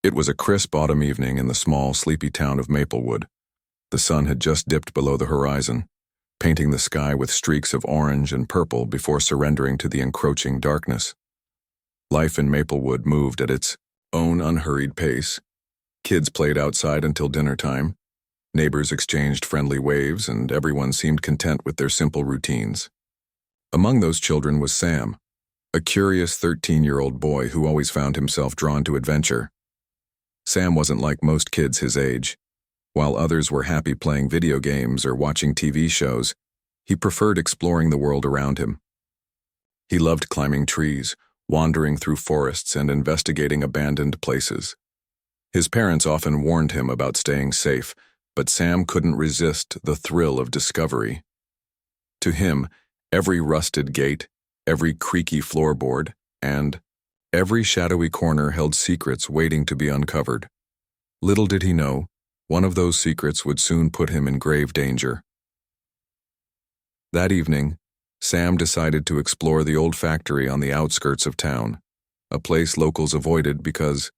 It was a crisp autumn evening in the small, sleepy town of Maplewood. The sun had just dipped below the horizon, painting the sky with streaks of orange and purple before surrendering to the encroaching darkness. Life in Maplewood moved at its own unhurried pace. Kids played outside until dinner time. Neighbors exchanged friendly waves, and everyone seemed content with their simple routines. Among those children was Sam, a curious 13-year-old boy who always found himself drawn to adventure. Sam wasn't like most kids his age. While others were happy playing video games or watching TV shows, he preferred exploring the world around him. He loved climbing trees, wandering through forests, and investigating abandoned places. His parents often warned him about staying safe, but Sam couldn't resist the thrill of discovery. To him, every rusted gate, every creaky floorboard, and every shadowy corner held secrets waiting to be uncovered. Little did he know, one of those secrets would soon put him in grave danger. That evening, Sam decided to explore the old factory on the outskirts of town, a place locals avoided because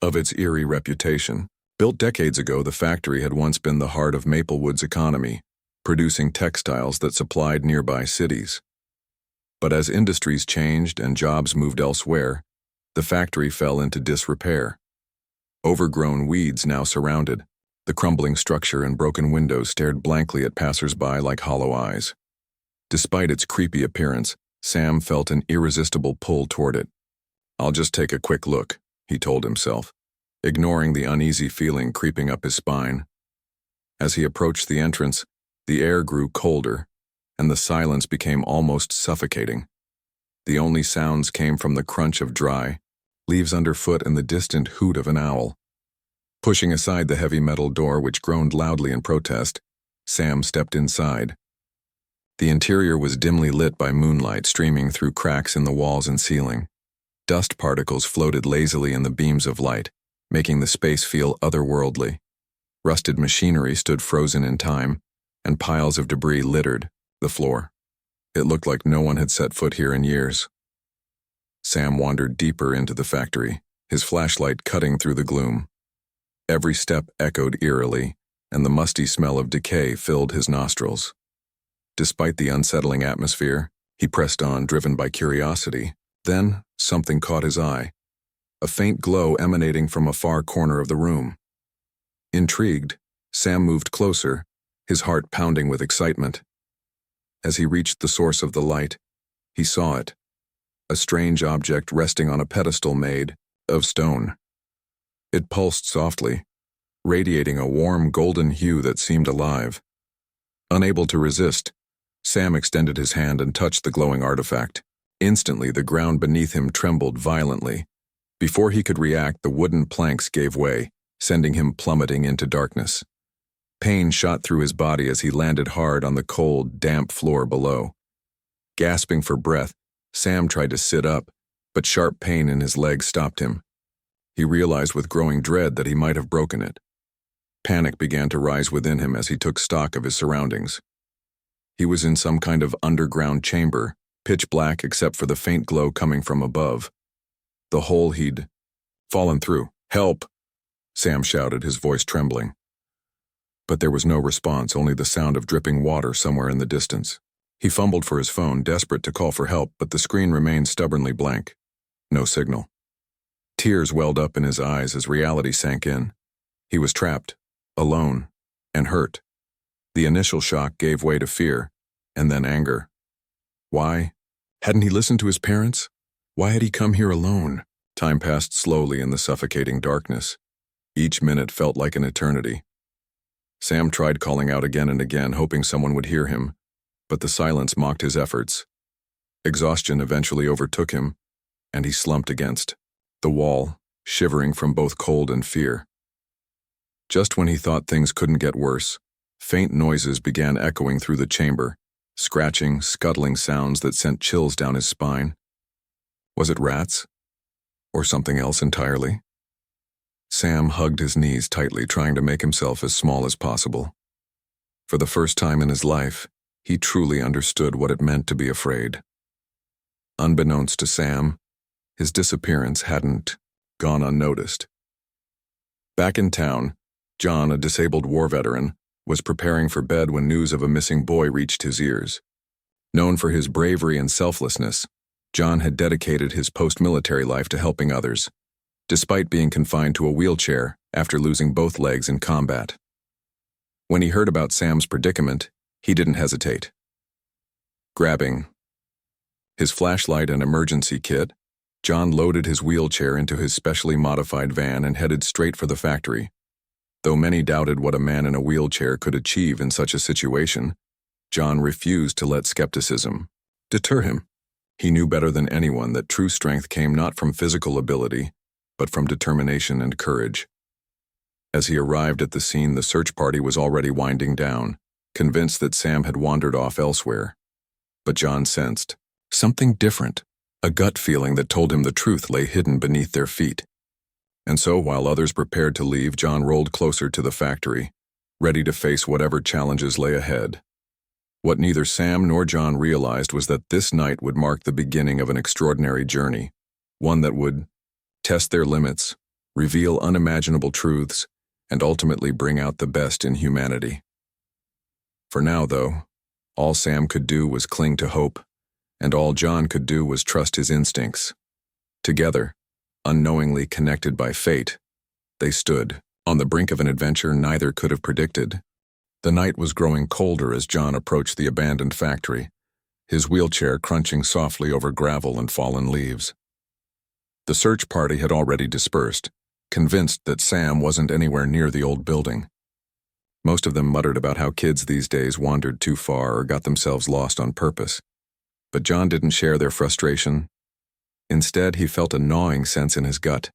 of its eerie reputation. Built decades ago, the factory had once been the heart of Maplewood's economy, producing textiles that supplied nearby cities. But as industries changed and jobs moved elsewhere, the factory fell into disrepair. Overgrown weeds now surrounded. The crumbling structure and broken windows stared blankly at passers-by like hollow eyes. Despite its creepy appearance, Sam felt an irresistible pull toward it. "I'll just take a quick look," he told himself, ignoring the uneasy feeling creeping up his spine. As he approached the entrance, the air grew colder, and the silence became almost suffocating. The only sounds came from the crunch of dry leaves underfoot and the distant hoot of an owl. Pushing aside the heavy metal door which groaned loudly in protest, Sam stepped inside. The interior was dimly lit by moonlight streaming through cracks in the walls and ceiling. Dust particles floated lazily in the beams of light, making the space feel otherworldly. Rusted machinery stood frozen in time, and piles of debris littered the floor. It looked like no one had set foot here in years. Sam wandered deeper into the factory, his flashlight cutting through the gloom. Every step echoed eerily, and the musty smell of decay filled his nostrils. Despite the unsettling atmosphere, he pressed on, driven by curiosity. Then, something caught his eye, a faint glow emanating from a far corner of the room. Intrigued, Sam moved closer, his heart pounding with excitement. As he reached the source of the light, he saw it, a strange object resting on a pedestal made of stone. It pulsed softly, radiating a warm golden hue that seemed alive. Unable to resist, Sam extended his hand and touched the glowing artifact. Instantly, the ground beneath him trembled violently. Before he could react, the wooden planks gave way, sending him plummeting into darkness. Pain shot through his body as he landed hard on the cold, damp floor below. Gasping for breath, Sam tried to sit up, but sharp pain in his leg stopped him. He realized with growing dread that he might have broken it. Panic began to rise within him as he took stock of his surroundings. He was in some kind of underground chamber, pitch black except for the faint glow coming from above. The hole he'd fallen through. "Help!" Sam shouted, his voice trembling. But there was no response, only the sound of dripping water somewhere in the distance. He fumbled for his phone, desperate to call for help, but the screen remained stubbornly blank. No signal. Tears welled up in his eyes as reality sank in. He was trapped, alone, and hurt. The initial shock gave way to fear, and then anger. Why? Hadn't he listened to his parents? Why had he come here alone? Time passed slowly in the suffocating darkness. Each minute felt like an eternity. Sam tried calling out again and again, hoping someone would hear him, but the silence mocked his efforts. Exhaustion eventually overtook him, and he slumped against the wall, shivering from both cold and fear. Just when he thought things couldn't get worse, faint noises began echoing through the chamber, scratching, scuttling sounds that sent chills down his spine. Was it rats? Or something else entirely? Sam hugged his knees tightly, trying to make himself as small as possible. For the first time in his life, he truly understood what it meant to be afraid. Unbeknownst to Sam, his disappearance hadn't gone unnoticed. Back in town, John, a disabled war veteran, was preparing for bed when news of a missing boy reached his ears. Known for his bravery and selflessness, John had dedicated his post-military life to helping others, despite being confined to a wheelchair after losing both legs in combat. When he heard about Sam's predicament, he didn't hesitate. Grabbing his flashlight and emergency kit, John loaded his wheelchair into his specially modified van and headed straight for the factory. Though many doubted what a man in a wheelchair could achieve in such a situation, John refused to let skepticism deter him. He knew better than anyone that true strength came not from physical ability, but from determination and courage. As he arrived at the scene, the search party was already winding down, convinced that Sam had wandered off elsewhere. But John sensed something different, a gut feeling that told him the truth lay hidden beneath their feet. And so, while others prepared to leave, John rolled closer to the factory, ready to face whatever challenges lay ahead. What neither Sam nor John realized was that this night would mark the beginning of an extraordinary journey, one that would test their limits, reveal unimaginable truths, and ultimately bring out the best in humanity. For now, though, all Sam could do was cling to hope, and all John could do was trust his instincts. Together, unknowingly connected by fate, they stood on the brink of an adventure neither could have predicted. The night was growing colder as John approached the abandoned factory, his wheelchair crunching softly over gravel and fallen leaves. The search party had already dispersed, convinced that Sam wasn't anywhere near the old building. Most of them muttered about how kids these days wandered too far or got themselves lost on purpose. But John didn't share their frustration. Instead, he felt a gnawing sense in his gut,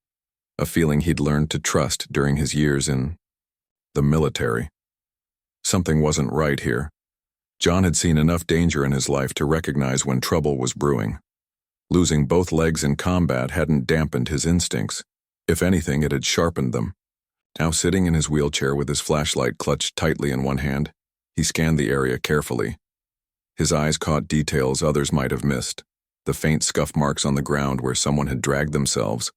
a feeling he'd learned to trust during his years in the military. Something wasn't right here. John had seen enough danger in his life to recognize when trouble was brewing. Losing both legs in combat hadn't dampened his instincts. If anything, it had sharpened them. Now sitting in his wheelchair with his flashlight clutched tightly in one hand, he scanned the area carefully. His eyes caught details others might have missed, the faint scuff marks on the ground where someone had dragged themselves,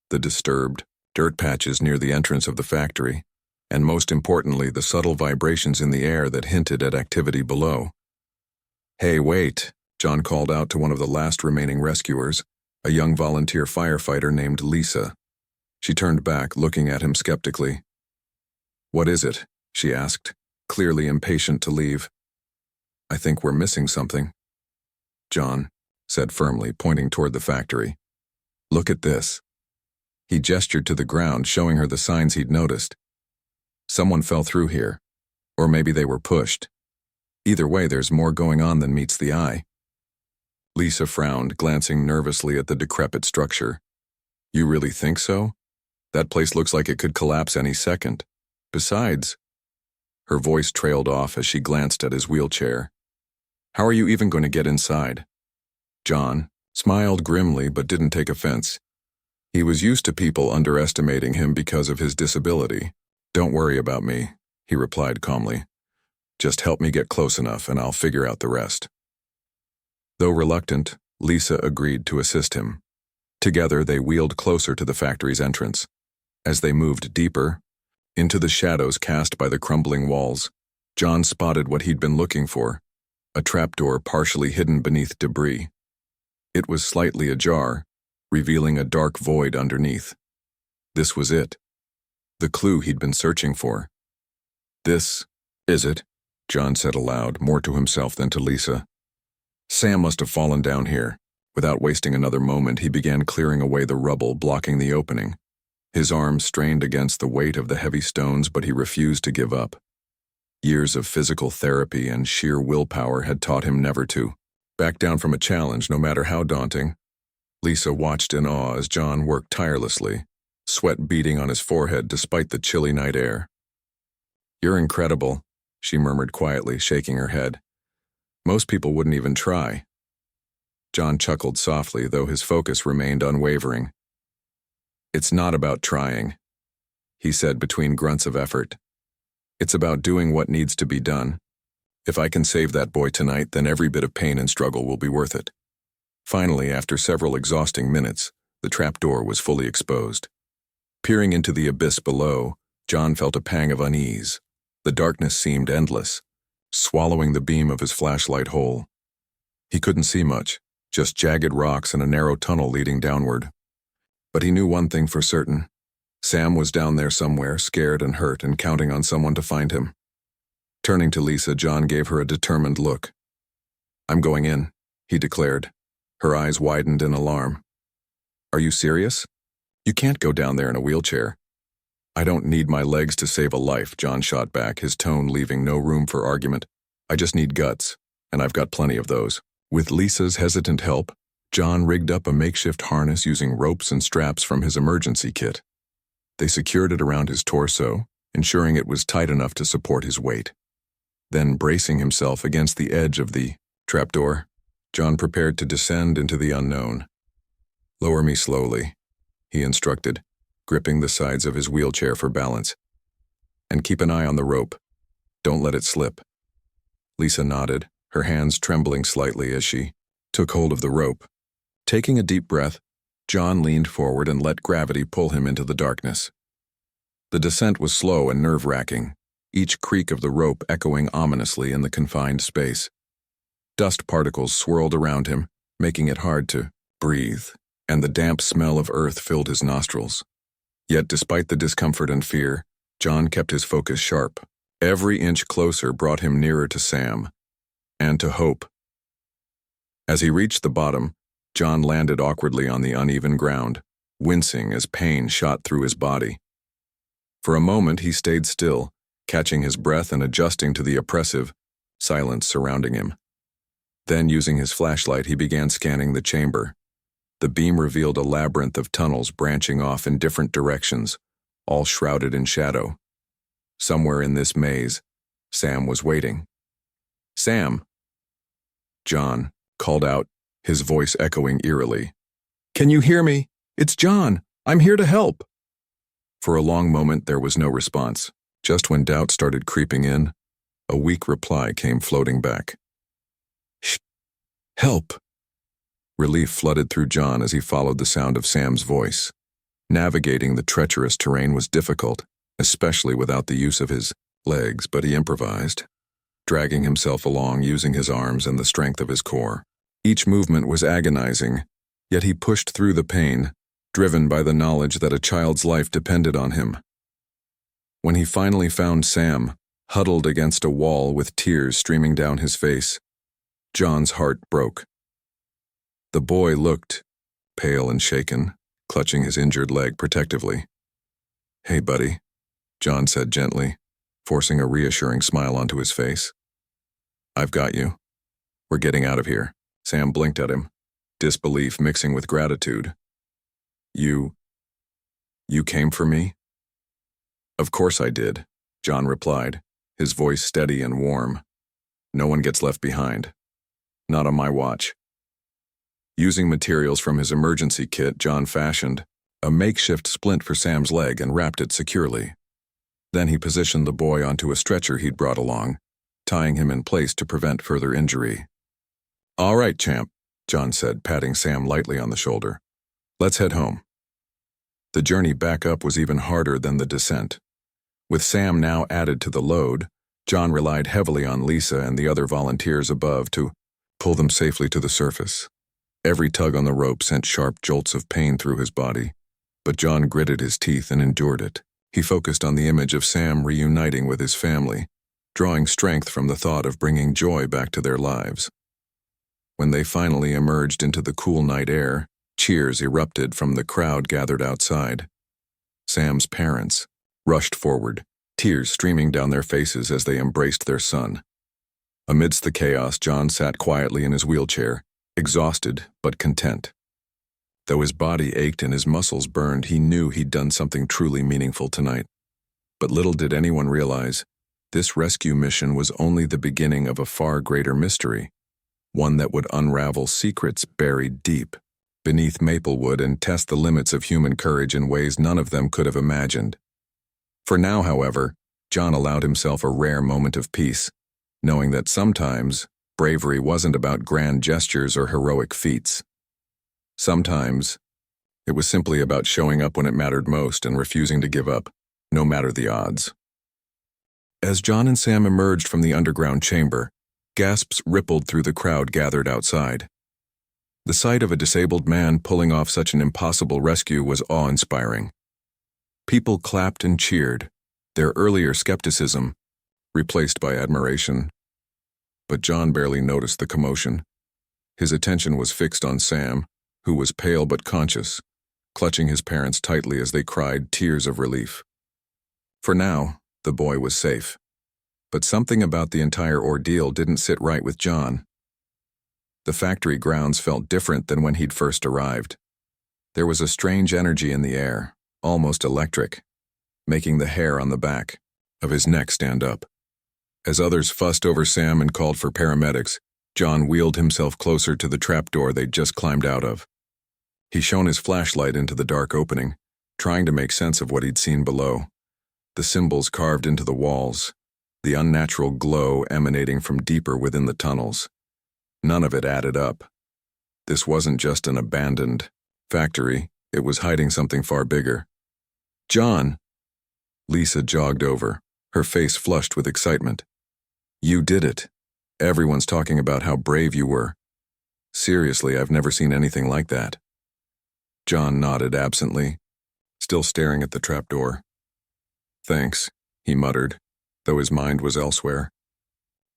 the disturbed dirt patches near the entrance of the factory, and most importantly, the subtle vibrations in the air that hinted at activity below. "Hey, wait," John called out to one of the last remaining rescuers, a young volunteer firefighter named Lisa. She turned back, looking at him skeptically. "What is it?" she asked, clearly impatient to leave. "I think we're missing something." John said firmly, pointing toward the factory. "Look at this." He gestured to the ground, showing her the signs he'd noticed. Someone fell through here, or maybe they were pushed. Either way, there's more going on than meets the eye. Lisa frowned, glancing nervously at the decrepit structure. "You really think so? That place looks like it could collapse any second. Besides..." Her voice trailed off as she glanced at his wheelchair. "How are you even going to get inside?" John smiled grimly but didn't take offense. He was used to people underestimating him because of his disability. "Don't worry about me," he replied calmly. "Just help me get close enough and I'll figure out the rest." Though reluctant, Lisa agreed to assist him. Together, they wheeled closer to the factory's entrance. As they moved deeper into the shadows cast by the crumbling walls, John spotted what he'd been looking for, a trapdoor partially hidden beneath debris. It was slightly ajar, revealing a dark void underneath. This was it, the clue he'd been searching for. "This is it," John said aloud, more to himself than to Lisa. "Sam must have fallen down here." Without wasting another moment, he began clearing away the rubble blocking the opening. His arms strained against the weight of the heavy stones, but he refused to give up. Years of physical therapy and sheer willpower had taught him never to back down from a challenge, no matter how daunting. Lisa watched in awe as John worked tirelessly, sweat beading on his forehead despite the chilly night air. "You're incredible," she murmured quietly, shaking her head. "Most people wouldn't even try." John chuckled softly, though his focus remained unwavering. "It's not about trying," he said between grunts of effort. "It's about doing what needs to be done. If I can save that boy tonight, then every bit of pain and struggle will be worth it." Finally, after several exhausting minutes, the trapdoor was fully exposed. Peering into the abyss below, John felt a pang of unease. The darkness seemed endless, swallowing the beam of his flashlight whole. He couldn't see much, just jagged rocks and a narrow tunnel leading downward. But he knew one thing for certain. Sam was down there somewhere, scared and hurt and counting on someone to find him. Turning to Lisa, John gave her a determined look. "I'm going in," he declared. Her eyes widened in alarm. "Are you serious? You can't go down there in a wheelchair." "I don't need my legs to save a life," John shot back, his tone leaving no room for argument. "I just need guts, and I've got plenty of those." With Lisa's hesitant help, John rigged up a makeshift harness using ropes and straps from his emergency kit. They secured it around his torso, ensuring it was tight enough to support his weight. Then, bracing himself against the edge of the trapdoor, John prepared to descend into the unknown. "Lower me slowly," he instructed, gripping the sides of his wheelchair for balance. "And keep an eye on the rope. Don't let it slip." Lisa nodded, her hands trembling slightly as she took hold of the rope. Taking a deep breath, John leaned forward and let gravity pull him into the darkness. The descent was slow and nerve-wracking, each creak of the rope echoing ominously in the confined space. Dust particles swirled around him, making it hard to breathe, and the damp smell of earth filled his nostrils. Yet despite the discomfort and fear, John kept his focus sharp. Every inch closer brought him nearer to Sam, and to hope. As he reached the bottom, John landed awkwardly on the uneven ground, wincing as pain shot through his body. For a moment he stayed still, catching his breath and adjusting to the oppressive silence surrounding him. Then, using his flashlight, he began scanning the chamber. The beam revealed a labyrinth of tunnels branching off in different directions, all shrouded in shadow. Somewhere in this maze, Sam was waiting. "Sam!" John called out, his voice echoing eerily. "Can you hear me? It's John. I'm here to help." For a long moment there was no response. Just when doubt started creeping in, a weak reply came floating back. "Shh! Help!" Relief flooded through John as he followed the sound of Sam's voice. Navigating the treacherous terrain was difficult, especially without the use of his legs, but he improvised, dragging himself along using his arms and the strength of his core. Each movement was agonizing, yet he pushed through the pain, driven by the knowledge that a child's life depended on him. When he finally found Sam, huddled against a wall with tears streaming down his face, John's heart broke. The boy looked pale and shaken, clutching his injured leg protectively. "Hey, buddy," John said gently, forcing a reassuring smile onto his face. "I've got you. We're getting out of here." Sam blinked at him, disbelief mixing with gratitude. You came for me?" "Of course I did," John replied, his voice steady and warm. "No one gets left behind. Not on my watch." Using materials from his emergency kit, John fashioned a makeshift splint for Sam's leg and wrapped it securely. Then he positioned the boy onto a stretcher he'd brought along, tying him in place to prevent further injury. "All right, champ," John said, patting Sam lightly on the shoulder. "Let's head home." The journey back up was even harder than the descent. With Sam now added to the load, John relied heavily on Lisa and the other volunteers above to pull them safely to the surface. Every tug on the rope sent sharp jolts of pain through his body, but John gritted his teeth and endured it. He focused on the image of Sam reuniting with his family, drawing strength from the thought of bringing joy back to their lives. When they finally emerged into the cool night air, cheers erupted from the crowd gathered outside. Sam's parents rushed forward, tears streaming down their faces as they embraced their son. Amidst the chaos, John sat quietly in his wheelchair, exhausted but content. Though his body ached and his muscles burned, he knew he'd done something truly meaningful tonight. But little did anyone realize, this rescue mission was only the beginning of a far greater mystery, one that would unravel secrets buried deep beneath Maplewood and test the limits of human courage in ways none of them could have imagined. For now, however, John allowed himself a rare moment of peace, knowing that sometimes bravery wasn't about grand gestures or heroic feats. Sometimes It was simply about showing up when it mattered most and refusing to give up, no matter the odds. As John and Sam emerged from the underground chamber, gasps rippled through the crowd gathered outside. The sight of a disabled man pulling off such an impossible rescue was awe-inspiring. People clapped and cheered, their earlier skepticism replaced by admiration. But John barely noticed the commotion. His attention was fixed on Sam, who was pale but conscious, clutching his parents tightly as they cried tears of relief. For now, the boy was safe. But something about the entire ordeal didn't sit right with John. The factory grounds felt different than when he'd first arrived. There was a strange energy in the air, almost electric, making the hair on the back of his neck stand up. As others fussed over Sam and called for paramedics, John wheeled himself closer to the trapdoor they'd just climbed out of. He shone his flashlight into the dark opening, trying to make sense of what he'd seen below. The symbols carved into the walls, the unnatural glow emanating from deeper within the tunnels. None of it added up. This wasn't just an abandoned factory, it was hiding something far bigger. "John!" Lisa jogged over, her face flushed with excitement. "You did it. Everyone's talking about how brave you were. Seriously, I've never seen anything like that." John nodded absently, still staring at the trapdoor. "Thanks," he muttered, though his mind was elsewhere.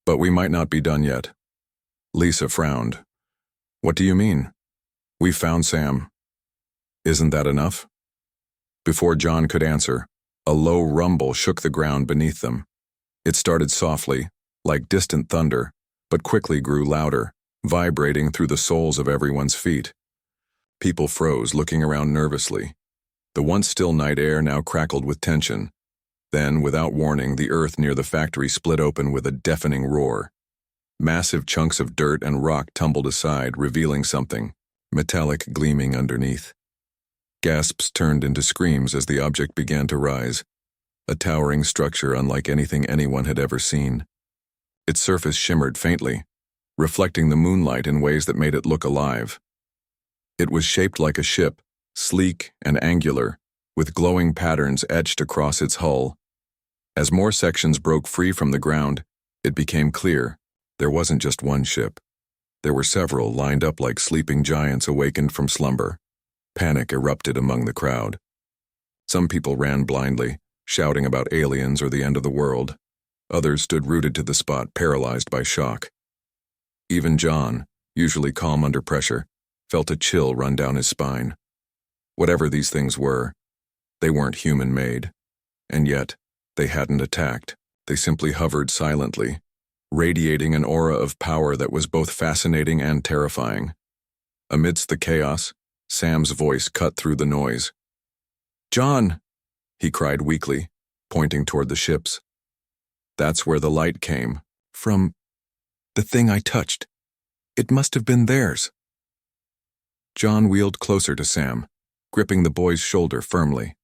"But we might not be done yet." Lisa frowned. "What do you mean?" "We found Sam." "Isn't that enough?" Before John could answer, a low rumble shook the ground beneath them. It started softly, like distant thunder, but quickly grew louder, vibrating through the soles of everyone's feet. People froze, looking around nervously. The once still night air now crackled with tension. Then, without warning, the earth near the factory split open with a deafening roar. Massive chunks of dirt and rock tumbled aside, revealing something, metallic gleaming underneath. Gasps turned into screams as the object began to rise, a towering structure unlike anything anyone had ever seen. Its surface shimmered faintly, reflecting the moonlight in ways that made it look alive. It was shaped like a ship, sleek and angular, with glowing patterns etched across its hull. As more sections broke free from the ground, it became clear there wasn't just one ship. There were several lined up like sleeping giants awakened from slumber. Panic erupted among the crowd. Some people ran blindly, shouting about aliens or the end of the world. Others stood rooted to the spot, paralyzed by shock. Even John, usually calm under pressure, felt a chill run down his spine. Whatever these things were, they weren't human-made. And yet, they hadn't attacked. They simply hovered silently, radiating an aura of power that was both fascinating and terrifying. Amidst the chaos, Sam's voice cut through the noise. "John!" he cried weakly, pointing toward the ships. "That's where the light came. From the thing I touched. It must have been theirs." John wheeled closer to Sam, gripping the boy's shoulder firmly.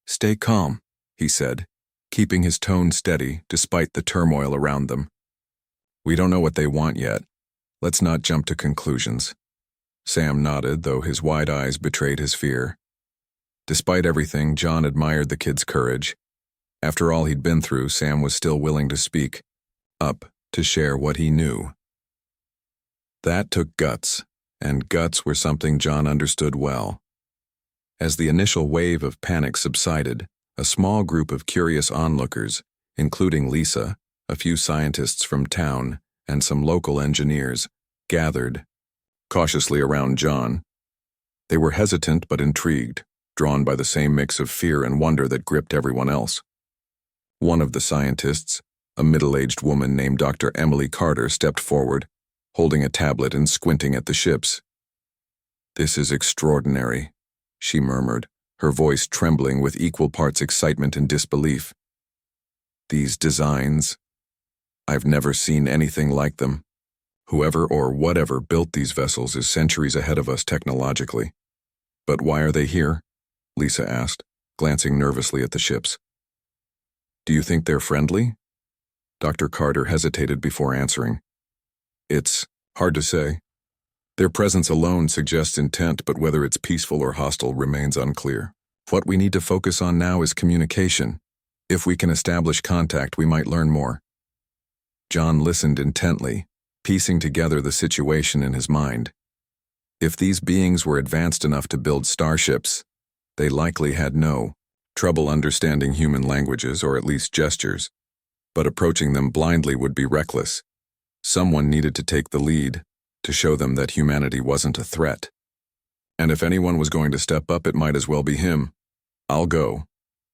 "Stay calm," he said, keeping his tone steady despite the turmoil around them. "We don't know what they want yet. Let's not jump to conclusions." Sam nodded, though his wide eyes betrayed his fear. Despite everything, John admired the kid's courage. After all he'd been through, Sam was still willing to speak up, to share what he knew. That took guts, and guts were something John understood well. As the initial wave of panic subsided, a small group of curious onlookers, including Lisa, a few scientists from town, and some local engineers, gathered cautiously around John. They were hesitant but intrigued, drawn by the same mix of fear and wonder that gripped everyone else. One of the scientists, a middle-aged woman named Dr. Emily Carter, stepped forward, holding a tablet and squinting at the ships. "This is extraordinary," she murmured, her voice trembling with equal parts excitement and disbelief. "These designs, I've never seen anything like them. Whoever or whatever built these vessels is centuries ahead of us technologically." "But why are they here?" Lisa asked, glancing nervously at the ships. "Do you think they're friendly?" Dr. Carter hesitated before answering. "It's hard to say. Their presence alone suggests intent, but whether it's peaceful or hostile remains unclear. What we need to focus on now is communication. If we can establish contact, we might learn more. John listened intently, piecing together the situation in his mind. If these beings were advanced enough to build starships, they likely had no trouble understanding human languages, or at least gestures. But approaching them blindly would be reckless. Someone needed to take the lead, to show them that humanity wasn't a threat. And if anyone was going to step up, it might as well be him. "I'll go,"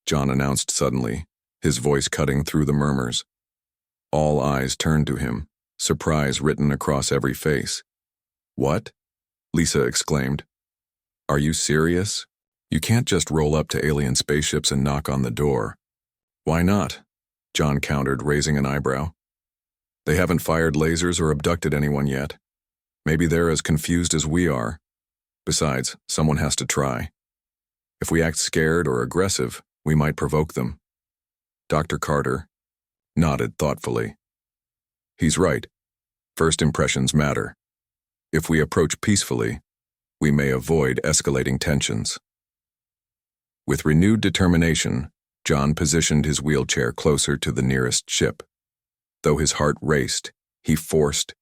John announced suddenly, his voice cutting through the murmurs. All eyes turned to him, surprise written across every face. "What?" Lisa exclaimed. "Are you serious? You can't just roll up to alien spaceships and knock on the door." "Why not?" John countered, raising an eyebrow. "They haven't fired lasers or abducted anyone yet. Maybe they're as confused as we are. Besides, someone has to try. If we act scared or aggressive, we might provoke them." Dr. Carter nodded thoughtfully. "He's right. First impressions matter. If we approach peacefully, we may avoid escalating tensions." With renewed determination, John positioned his wheelchair closer to the nearest ship. Though his heart raced, he forced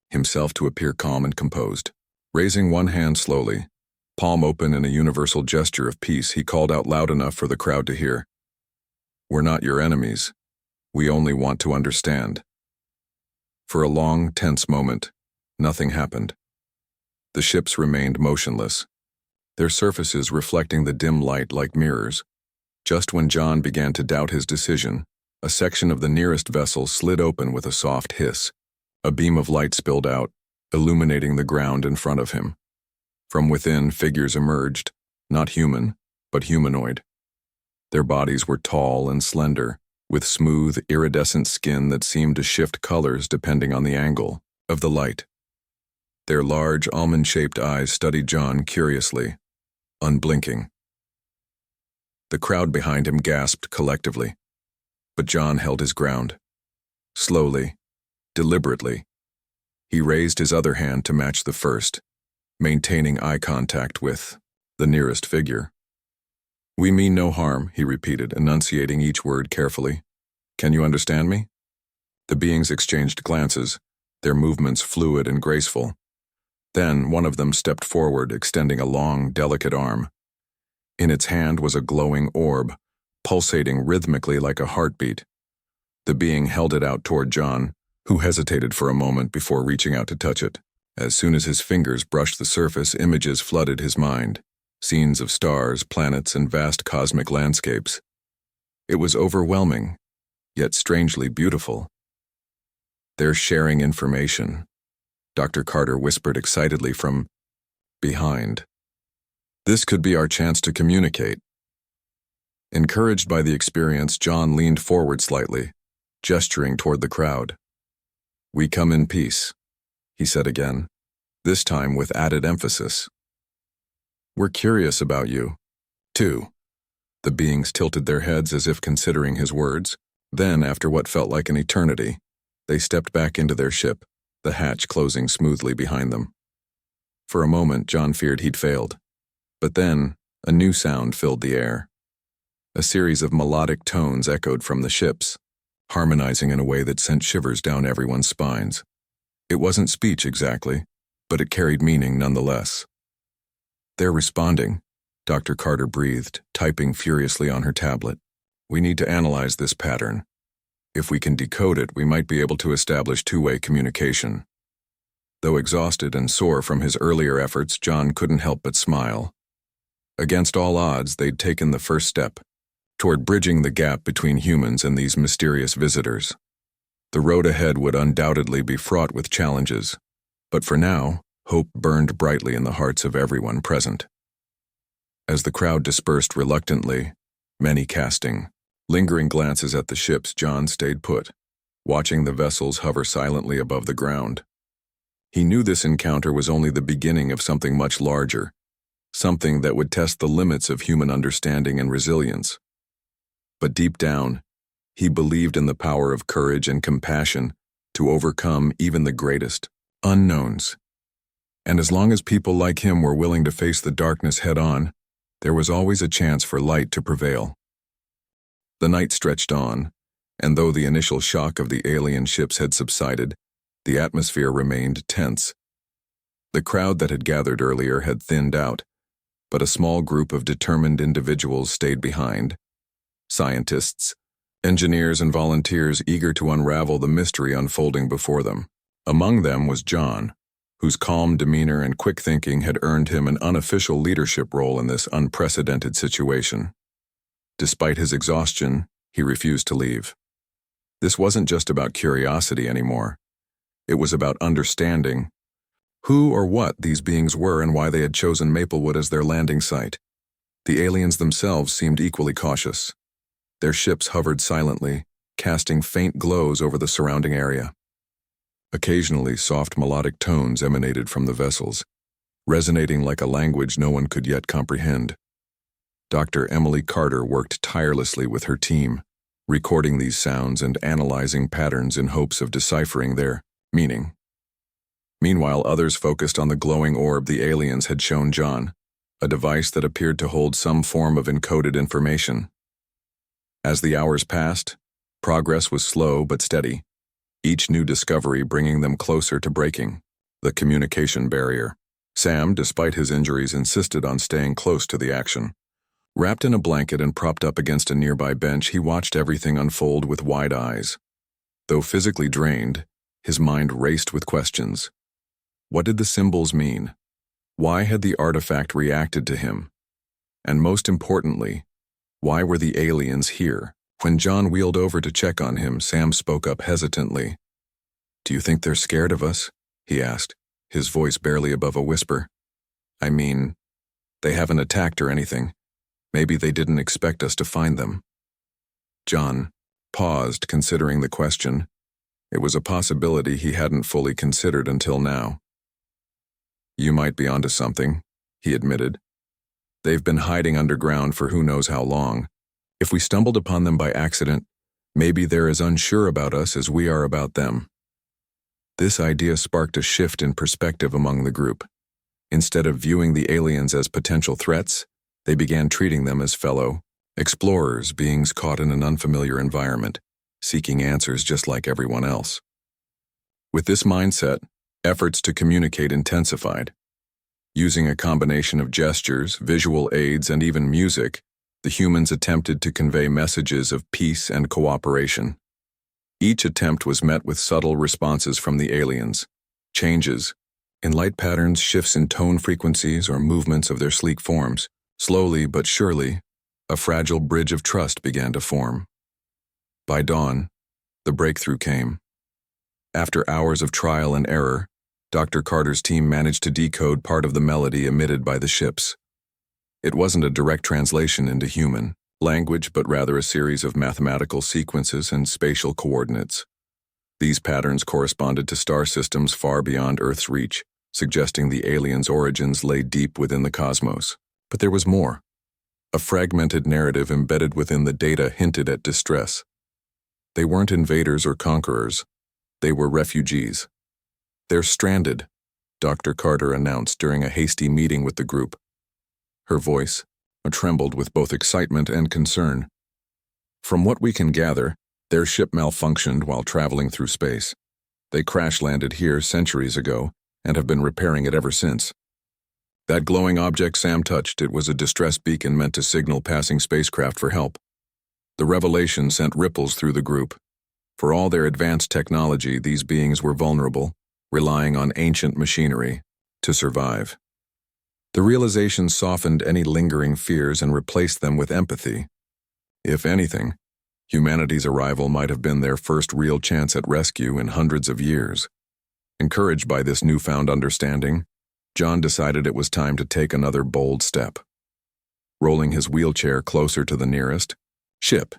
himself to appear calm and composed. Raising one hand slowly, palm open in a universal gesture of peace, he called out loud enough for the crowd to hear, "We're not your enemies. We only want to understand." For a long, tense moment, nothing happened. The ships remained motionless, their surfaces reflecting the dim light like mirrors. Just when John began to doubt his decision, a section of the nearest vessel slid open with a soft hiss. A beam of light spilled out, illuminating the ground in front of him. From within, figures emerged, not human, but humanoid. Their bodies were tall and slender, with smooth, iridescent skin that seemed to shift colors depending on the angle of the light. Their large, almond-shaped eyes studied John curiously, unblinking. The crowd behind him gasped collectively, but John held his ground. Slowly, deliberately, he raised his other hand to match the first, maintaining eye contact with the nearest figure. "We mean no harm," he repeated, enunciating each word carefully. "Can you understand me?" The beings exchanged glances, their movements fluid and graceful. Then one of them stepped forward, extending a long, delicate arm. In its hand was a glowing orb, pulsating rhythmically like a heartbeat. The being held it out toward John, who hesitated for a moment before reaching out to touch it. As soon as his fingers brushed the surface, images flooded his mind. Scenes of stars, planets, and vast cosmic landscapes. It was overwhelming, yet strangely beautiful. "They're sharing information," Dr. Carter whispered excitedly from behind. "This could be our chance to communicate." Encouraged by the experience, John leaned forward slightly, gesturing toward the crowd. "We come in peace," he said again, this time with added emphasis. "We're curious about you, too." The beings tilted their heads as if considering his words. Then, after what felt like an eternity, they stepped back into their ship, the hatch closing smoothly behind them. For a moment, John feared he'd failed. But then, a new sound filled the air. A series of melodic tones echoed from the ships, harmonizing in a way that sent shivers down everyone's spines. It wasn't speech exactly, but it carried meaning nonetheless. "They're responding," Dr. Carter breathed, typing furiously on her tablet. "We need to analyze this pattern. If we can decode it, we might be able to establish two-way communication." Though exhausted and sore from his earlier efforts, John couldn't help but smile. Against all odds, they'd taken the first step toward bridging the gap between humans and these mysterious visitors. The road ahead would undoubtedly be fraught with challenges, but for now, hope burned brightly in the hearts of everyone present. As the crowd dispersed reluctantly, many casting lingering glances at the ships, John stayed put, watching the vessels hover silently above the ground. He knew this encounter was only the beginning of something much larger, something that would test the limits of human understanding and resilience. But deep down, he believed in the power of courage and compassion to overcome even the greatest unknowns. And as long as people like him were willing to face the darkness head-on, there was always a chance for light to prevail. The night stretched on, and though the initial shock of the alien ships had subsided, the atmosphere remained tense. The crowd that had gathered earlier had thinned out, but a small group of determined individuals stayed behind. Scientists, engineers, and volunteers eager to unravel the mystery unfolding before them. Among them was John, whose calm demeanor and quick thinking had earned him an unofficial leadership role in this unprecedented situation. Despite his exhaustion, he refused to leave. This wasn't just about curiosity anymore. It was about understanding who or what these beings were and why they had chosen Maplewood as their landing site. The aliens themselves seemed equally cautious. Their ships hovered silently, casting faint glows over the surrounding area. Occasionally, soft melodic tones emanated from the vessels, resonating like a language no one could yet comprehend. Dr. Emily Carter worked tirelessly with her team, recording these sounds and analyzing patterns in hopes of deciphering their meaning. Meanwhile, others focused on the glowing orb the aliens had shown John, a device that appeared to hold some form of encoded information. As the hours passed, progress was slow but steady, each new discovery bringing them closer to breaking the communication barrier. Sam, despite his injuries, insisted on staying close to the action. Wrapped in a blanket and propped up against a nearby bench, he watched everything unfold with wide eyes. Though physically drained, his mind raced with questions. What did the symbols mean? Why had the artifact reacted to him? And most importantly, why were the aliens here? When John wheeled over to check on him, Sam spoke up hesitantly. "Do you think they're scared of us?" he asked, his voice barely above a whisper. "I mean, they haven't attacked or anything. Maybe they didn't expect us to find them." John paused, considering the question. It was a possibility he hadn't fully considered until now. "You might be onto something," he admitted. "They've been hiding underground for who knows how long. If we stumbled upon them by accident, maybe they're as unsure about us as we are about them." This idea sparked a shift in perspective among the group. Instead of viewing the aliens as potential threats, they began treating them as fellow explorers, beings caught in an unfamiliar environment, seeking answers just like everyone else. With this mindset, efforts to communicate intensified. Using a combination of gestures, visual aids, and even music, the humans attempted to convey messages of peace and cooperation. Each attempt was met with subtle responses from the aliens, changes in light patterns, shifts in tone frequencies, or movements of their sleek forms. Slowly but surely, a fragile bridge of trust began to form. By dawn, the breakthrough came. After hours of trial and error, Dr. Carter's team managed to decode part of the melody emitted by the ships. It wasn't a direct translation into human language, but rather a series of mathematical sequences and spatial coordinates. These patterns corresponded to star systems far beyond Earth's reach, suggesting the aliens' origins lay deep within the cosmos. But there was more. A fragmented narrative embedded within the data hinted at distress. They weren't invaders or conquerors. They were refugees. "They're stranded," Dr. Carter announced during a hasty meeting with the group. Her voice trembled with both excitement and concern. "From what we can gather, their ship malfunctioned while traveling through space. They crash-landed here centuries ago and have been repairing it ever since." That glowing object Sam touched, it was a distress beacon meant to signal passing spacecraft for help. The revelation sent ripples through the group. For all their advanced technology, these beings were vulnerable, relying on ancient machinery to survive. The realization softened any lingering fears and replaced them with empathy. If anything, humanity's arrival might have been their first real chance at rescue in hundreds of years. Encouraged by this newfound understanding, John decided it was time to take another bold step. Rolling his wheelchair closer to the nearest ship,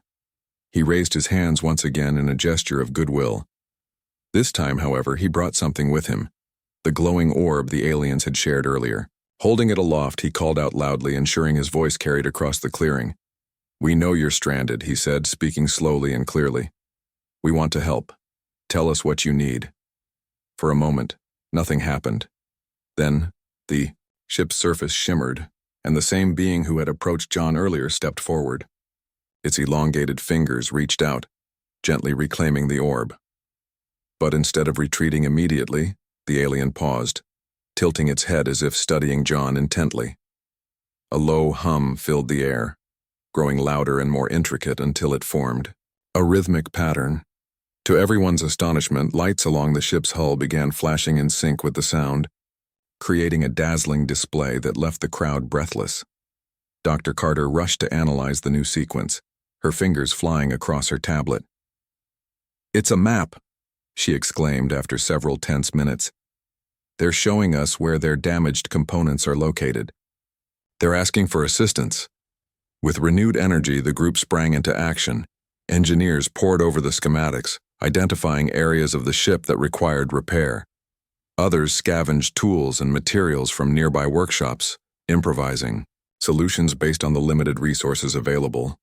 he raised his hands once again in a gesture of goodwill. This time, however, he brought something with him, the glowing orb the aliens had shared earlier. Holding it aloft, he called out loudly, ensuring his voice carried across the clearing. "We know you're stranded," he said, speaking slowly and clearly. "We want to help. Tell us what you need." For a moment, nothing happened. Then, the ship's surface shimmered, and the same being who had approached John earlier stepped forward. Its elongated fingers reached out, gently reclaiming the orb. But instead of retreating immediately, the alien paused, tilting its head as if studying John intently. A low hum filled the air, growing louder and more intricate until it formed a rhythmic pattern. To everyone's astonishment, lights along the ship's hull began flashing in sync with the sound, creating a dazzling display that left the crowd breathless. Dr. Carter rushed to analyze the new sequence, her fingers flying across her tablet. "It's a map," she exclaimed after several tense minutes. "They're showing us where their damaged components are located. They're asking for assistance." With renewed energy, the group sprang into action. Engineers pored over the schematics, identifying areas of the ship that required repair. Others scavenged tools and materials from nearby workshops, improvising solutions based on the limited resources available.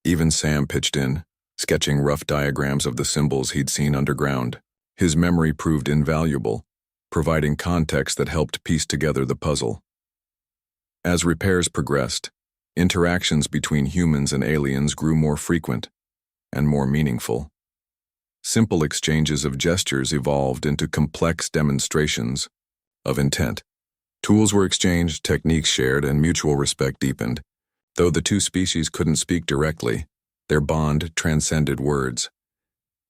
Even Sam pitched in, sketching rough diagrams of the symbols he'd seen underground. His memory proved invaluable, providing context that helped piece together the puzzle. As repairs progressed, interactions between humans and aliens grew more frequent and more meaningful. Simple exchanges of gestures evolved into complex demonstrations of intent. Tools were exchanged, techniques shared, and mutual respect deepened. Though the two species couldn't speak directly, their bond transcended words.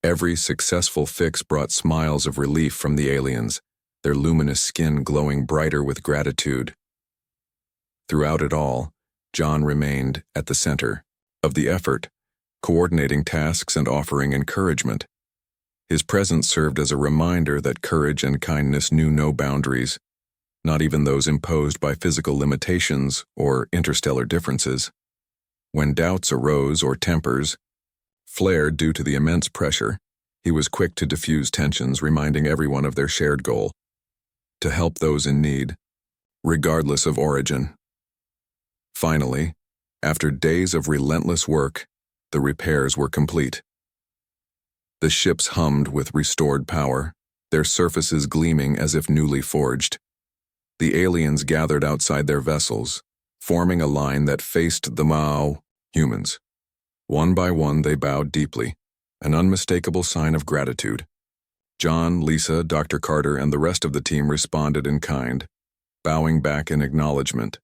Every successful fix brought smiles of relief from the aliens, their luminous skin glowing brighter with gratitude. Throughout it all, John remained at the center of the effort, coordinating tasks and offering encouragement. His presence served as a reminder that courage and kindness knew no boundaries, not even those imposed by physical limitations or interstellar differences. When doubts arose or tempers flared due to the immense pressure, he was quick to diffuse tensions, reminding everyone of their shared goal: to help those in need, regardless of origin. Finally, after days of relentless work, the repairs were complete. The ships hummed with restored power, their surfaces gleaming as if newly forged. The aliens gathered outside their vessels, forming a line that faced the Mao humans. One by one, they bowed deeply, an unmistakable sign of gratitude. John, Lisa, Dr. Carter, and the rest of the team responded in kind, bowing back in acknowledgement.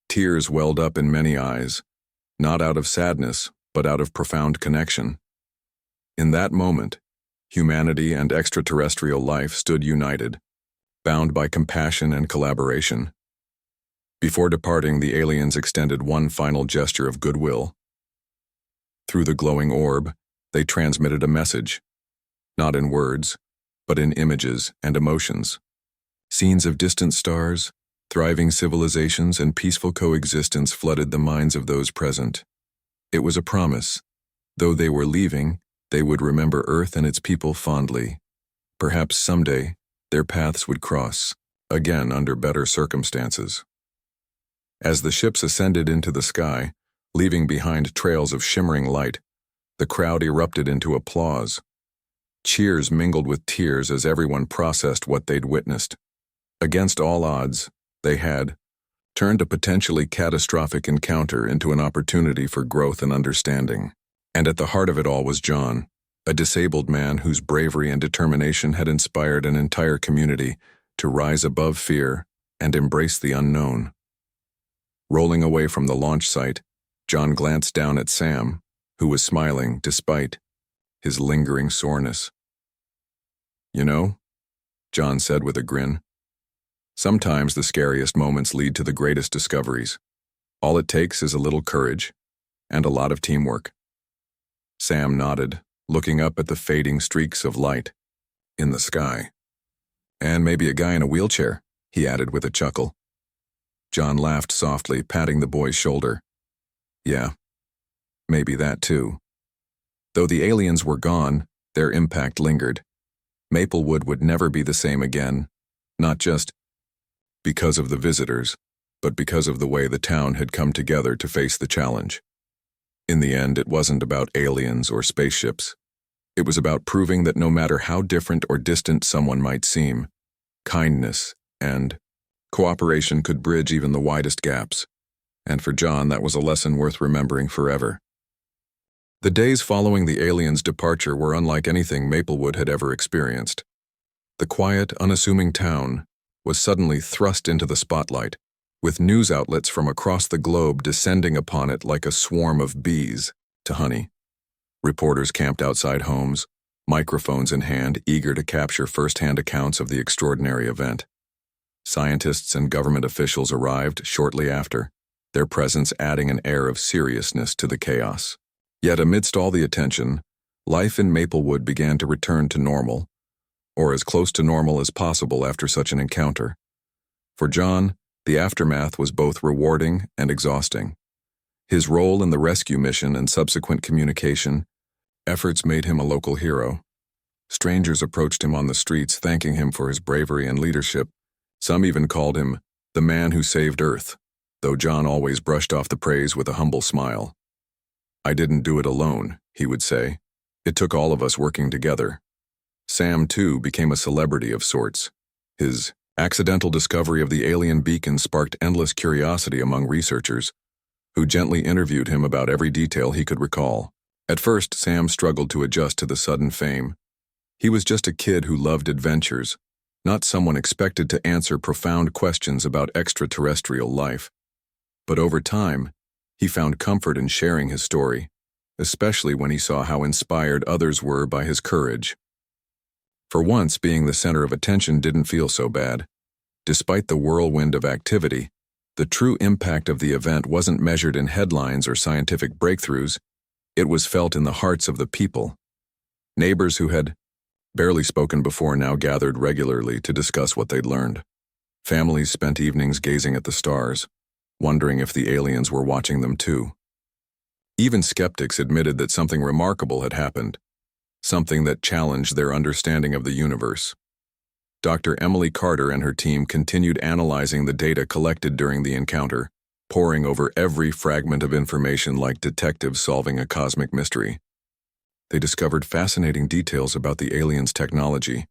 Tears welled up in many eyes, not out of sadness, but out of profound connection. In that moment, humanity and extraterrestrial life stood united, bound by compassion and collaboration. Before departing, the aliens extended one final gesture of goodwill. Through the glowing orb, they transmitted a message, not in words, but in images and emotions. Scenes of distant stars, thriving civilizations, and peaceful coexistence flooded the minds of those present. It was a promise. Though they were leaving, they would remember Earth and its people fondly. Perhaps someday, their paths would cross, again under better circumstances. As the ships ascended into the sky, leaving behind trails of shimmering light, the crowd erupted into applause. Cheers mingled with tears as everyone processed what they'd witnessed. Against all odds, they had turned a potentially catastrophic encounter into an opportunity for growth and understanding. And at the heart of it all was John, a disabled man whose bravery and determination had inspired an entire community to rise above fear and embrace the unknown. Rolling away from the launch site, John glanced down at Sam, who was smiling despite his lingering soreness. "You know," John said with a grin, "sometimes the scariest moments lead to the greatest discoveries. All it takes is a little courage and a lot of teamwork." Sam nodded, looking up at the fading streaks of light in the sky. "And maybe a guy in a wheelchair," he added with a chuckle. John laughed softly, patting the boy's shoulder. "Yeah, maybe that too." Though the aliens were gone, their impact lingered. Maplewood would never be the same again, not just because of the visitors, but because of the way the town had come together to face the challenge. In the end, it wasn't about aliens or spaceships. It was about proving that no matter how different or distant someone might seem, kindness and Cooperation could bridge even the widest gaps, and for John that was a lesson worth remembering forever. The days following the aliens' departure were unlike anything Maplewood had ever experienced. The quiet, unassuming town was suddenly thrust into the spotlight, with news outlets from across the globe descending upon it like a swarm of bees to honey. Reporters camped outside homes, microphones in hand, eager to capture first-hand accounts of the extraordinary event. Scientists and government officials arrived shortly after, their presence adding an air of seriousness to the chaos. Yet amidst all the attention, life in Maplewood began to return to normal, or as close to normal as possible after such an encounter. For John, the aftermath was both rewarding and exhausting. His role in the rescue mission and subsequent communication efforts made him a local hero. Strangers approached him on the streets, thanking him for his bravery and leadership. Some even called him the man who saved Earth, though John always brushed off the praise with a humble smile. "I didn't do it alone," he would say. "It took all of us working together." Sam, too, became a celebrity of sorts. His accidental discovery of the alien beacon sparked endless curiosity among researchers, who gently interviewed him about every detail he could recall. At first, Sam struggled to adjust to the sudden fame. He was just a kid who loved adventures, not someone expected to answer profound questions about extraterrestrial life. But over time, he found comfort in sharing his story, especially when he saw how inspired others were by his courage. For once, being the center of attention didn't feel so bad. Despite the whirlwind of activity, the true impact of the event wasn't measured in headlines or scientific breakthroughs. It was felt in the hearts of the people. Neighbors who had barely spoken before now gathered regularly to discuss what they'd learned. Families spent evenings gazing at the stars, wondering if the aliens were watching them too. Even skeptics admitted that something remarkable had happened, something that challenged their understanding of the universe. Dr. Emily Carter and her team continued analyzing the data collected during the encounter, poring over every fragment of information like detectives solving a cosmic mystery. They discovered fascinating details about the aliens' technology,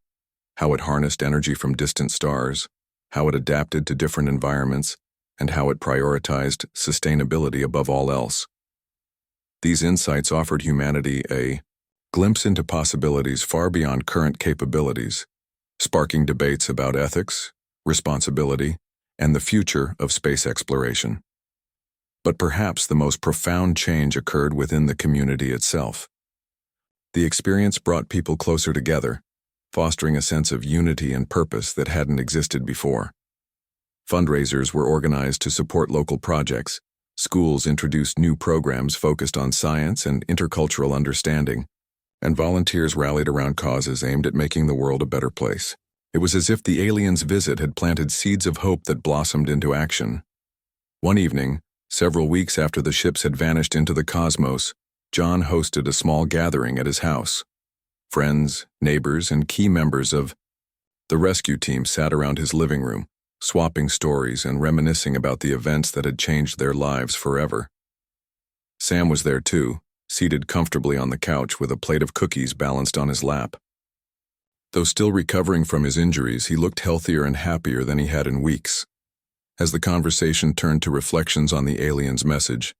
how it harnessed energy from distant stars, how it adapted to different environments, and how it prioritized sustainability above all else. These insights offered humanity a glimpse into possibilities far beyond current capabilities, sparking debates about ethics, responsibility, and the future of space exploration. But perhaps the most profound change occurred within the community itself. The experience brought people closer together, fostering a sense of unity and purpose that hadn't existed before. Fundraisers were organized to support local projects, schools introduced new programs focused on science and intercultural understanding, and volunteers rallied around causes aimed at making the world a better place. It was as if the aliens' visit had planted seeds of hope that blossomed into action. One evening, several weeks after the ships had vanished into the cosmos, John hosted a small gathering at his house. Friends, neighbors, and key members of the rescue team sat around his living room, swapping stories and reminiscing about the events that had changed their lives forever. Sam was there too, seated comfortably on the couch with a plate of cookies balanced on his lap. Though still recovering from his injuries, he looked healthier and happier than he had in weeks. As the conversation turned to reflections on the alien's message,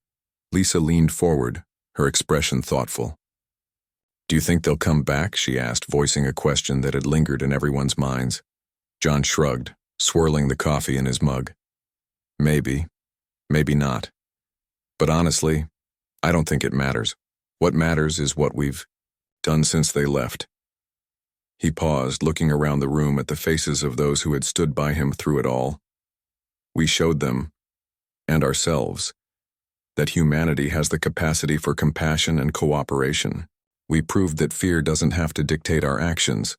Lisa leaned forward, her expression thoughtful. "Do you think they'll come back?" she asked, voicing a question that had lingered in everyone's minds. John shrugged, swirling the coffee in his mug. "Maybe. Maybe not. But honestly, I don't think it matters. What matters is what we've done since they left." He paused, looking around the room at the faces of those who had stood by him through it all. "We showed them, and ourselves, that humanity has the capacity for compassion and cooperation. We proved that fear doesn't have to dictate our actions,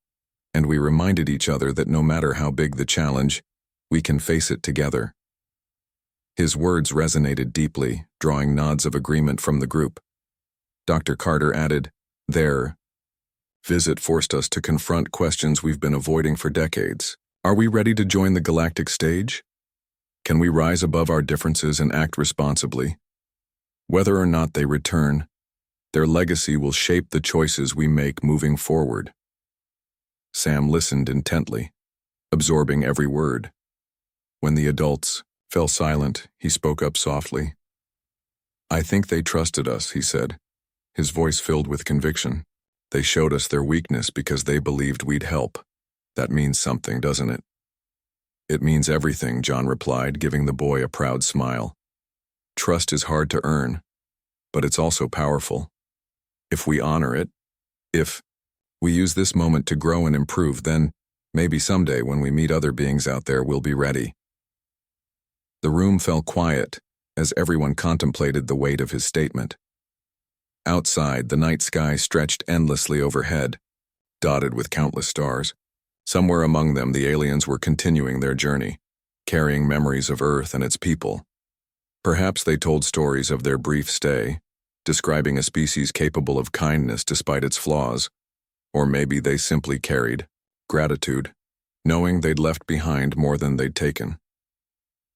and we reminded each other that no matter how big the challenge, we can face it together." His words resonated deeply, drawing nods of agreement from the group. Dr. Carter added, "Their visit forced us to confront questions we've been avoiding for decades. Are we ready to join the galactic stage? Can we rise above our differences and act responsibly? Whether or not they return, their legacy will shape the choices we make moving forward." Sam listened intently, absorbing every word. When the adults fell silent, he spoke up softly. "I think they trusted us," he said, his voice filled with conviction. "They showed us their weakness because they believed we'd help. That means something, doesn't it?" "It means everything," John replied, giving the boy a proud smile. "Trust is hard to earn, but it's also powerful. If we honor it, if we use this moment to grow and improve, then maybe someday when we meet other beings out there, we'll be ready." The room fell quiet as everyone contemplated the weight of his statement. Outside, the night sky stretched endlessly overhead, dotted with countless stars. Somewhere among them, the aliens were continuing their journey, carrying memories of Earth and its people. Perhaps they told stories of their brief stay, describing a species capable of kindness despite its flaws. Or maybe they simply carried gratitude, knowing they'd left behind more than they'd taken.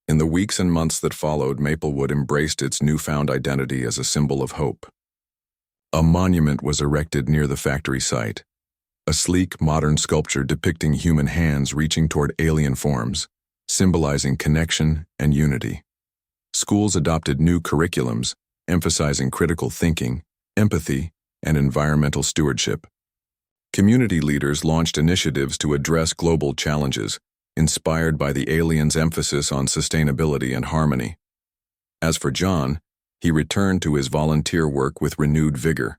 In the weeks and months that followed, Maplewood embraced its newfound identity as a symbol of hope. A monument was erected near the factory site, a sleek, modern sculpture depicting human hands reaching toward alien forms, symbolizing connection and unity. Schools adopted new curriculums, emphasizing critical thinking, empathy, and environmental stewardship. Community leaders launched initiatives to address global challenges, inspired by the aliens' emphasis on sustainability and harmony. As for John, he returned to his volunteer work with renewed vigor.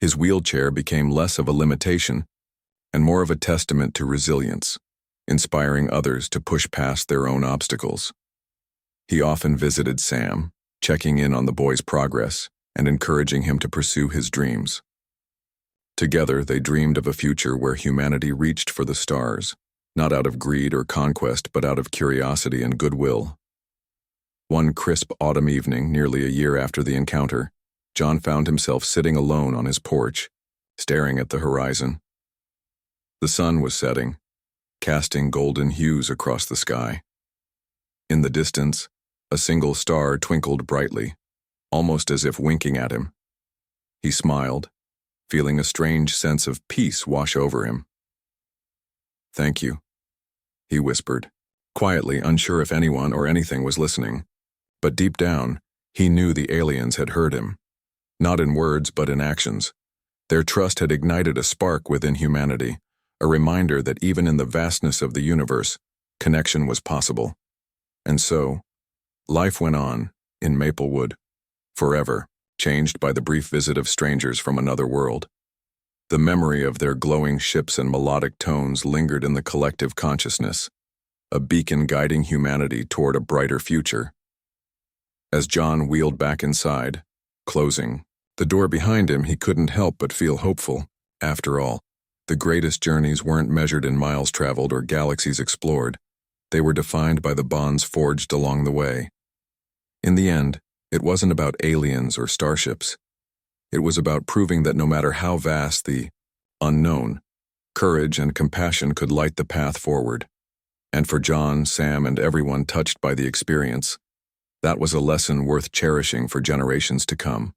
His wheelchair became less of a limitation and more of a testament to resilience, inspiring others to push past their own obstacles. He often visited Sam, checking in on the boy's progress and encouraging him to pursue his dreams. Together, they dreamed of a future where humanity reached for the stars, not out of greed or conquest, but out of curiosity and goodwill. One crisp autumn evening, nearly a year after the encounter, John found himself sitting alone on his porch, staring at the horizon. The sun was setting, casting golden hues across the sky. In the distance, a single star twinkled brightly, almost as if winking at him. He smiled, feeling a strange sense of peace wash over him. "Thank you," he whispered, quietly, unsure if anyone or anything was listening. But deep down, he knew the aliens had heard him. Not in words, but in actions. Their trust had ignited a spark within humanity, a reminder that even in the vastness of the universe, connection was possible. And so, life went on, in Maplewood, forever, changed by the brief visit of strangers from another world. The memory of their glowing ships and melodic tones lingered in the collective consciousness, a beacon guiding humanity toward a brighter future. As John wheeled back inside, closing the door behind him, he couldn't help but feel hopeful. After all, the greatest journeys weren't measured in miles traveled or galaxies explored. They were defined by the bonds forged along the way. In the end, it wasn't about aliens or starships. It was about proving that no matter how vast the unknown, courage and compassion could light the path forward. And for John, Sam, and everyone touched by the experience, that was a lesson worth cherishing for generations to come.